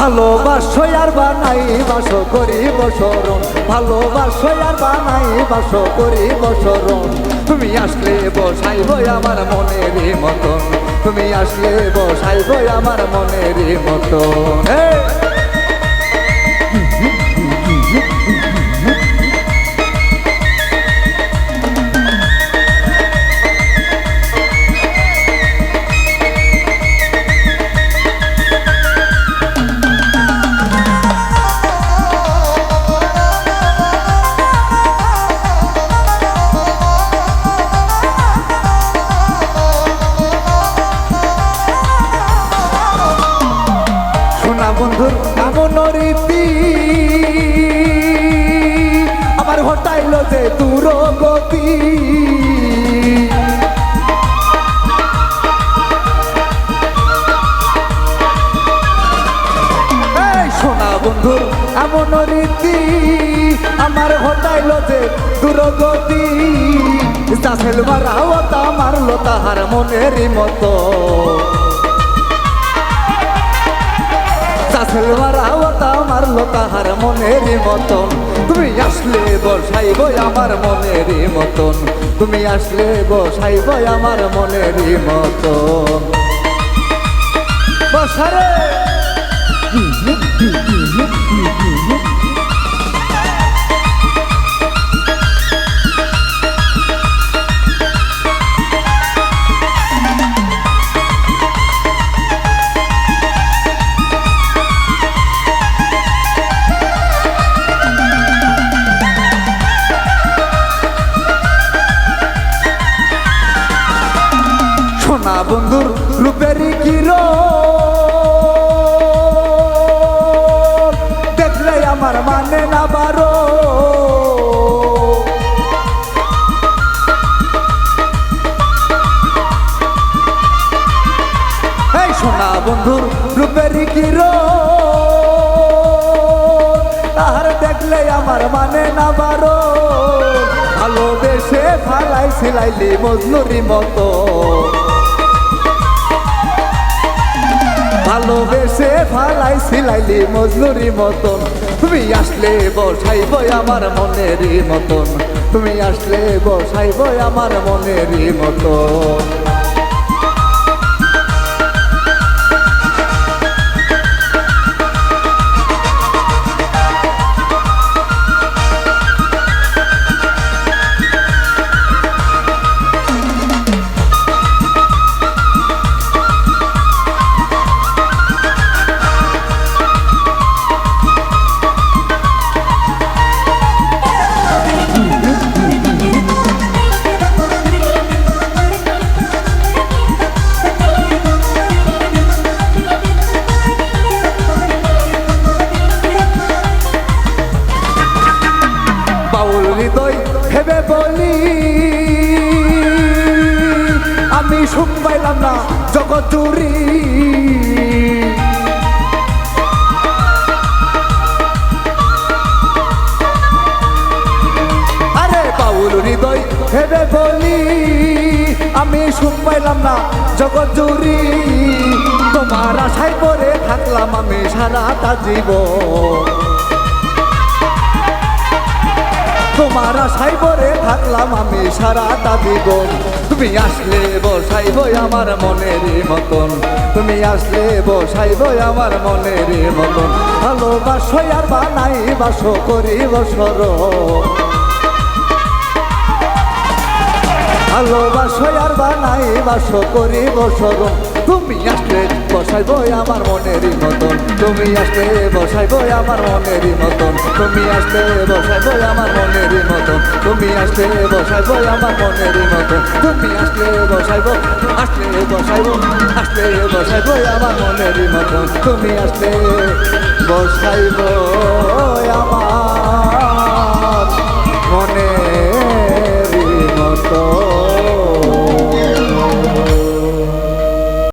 ভালোবাসো আর বানাই বাসো করিব শরণ, ভালোবাসো আর বানাই বাসো করিব শরণ। তুমি আসলে বসাইব আমার মনের মতন, তুমি আসলে বসাইব আমার মনের মতন। বন্ধুর এমন রীতি আমার হটাইল যে দূরগতি, শোনা বন্ধুর এমন রীতি আমার হটাইল যে দূরগতি। চাষেল মারাও মারলো তাহার মনেরই মতো, মারলো তাহার মনের মতন। তুমি আসলে বসাইব আমার মনের মতন, তুমি আসলে বসাইব আমার মনের মতন। বসারে না বন্ধুর রূপেরই কিরণ দেখলে আমার মানে না বারো। এই সোনা বন্ধুর রূপেরই কিরণ তাহার দেখলে আমার মানে না বারো। ভালোবেসে ফালাই ছিলাইলি মজনুরি মতো, ভালোবেসে ফালাই ছিলাইলি মজনুরি মতন। তুমি আসলে বসাইব আমার মনের মতন, তুমি আসলে বসাইব আমার মনের মতন। হৃদয় ভেবে বলি আমি সুখ পাইলাম না জগৎ জুড়ি। আরে বাউল হৃদয় ভেবে বলি আমি সুখ পাইলাম না জগৎ জুড়ি। তোমার আশায় পড়ে থাকলাম আমি সারাটা জীবন, তোমার আশায় পড়ে থাকলাম আমি সারাটা জীবন। তুমি আসলে বসাইব আমার মনের মতন, তুমি আসলে বসাইব আমার মনের মতন। ভালোবাসো আর বানাই বাসো করিব শরণ, ভালোবাসো আর বানাই বাসো করিব শরণ। তুমি আসলে বসাইব আমার মনের মতন, তুমি আসলে বসাইব আমার মনের মতন, তুমি আসলে বসাইব আমার মনের মতন, তুমি আসলে বসাইব আমার মনের মতন, তুমি আসলে বসাইব, আসলে বসাইব, আসলে বসাইব আমার মনের মতন, তুমি আসলে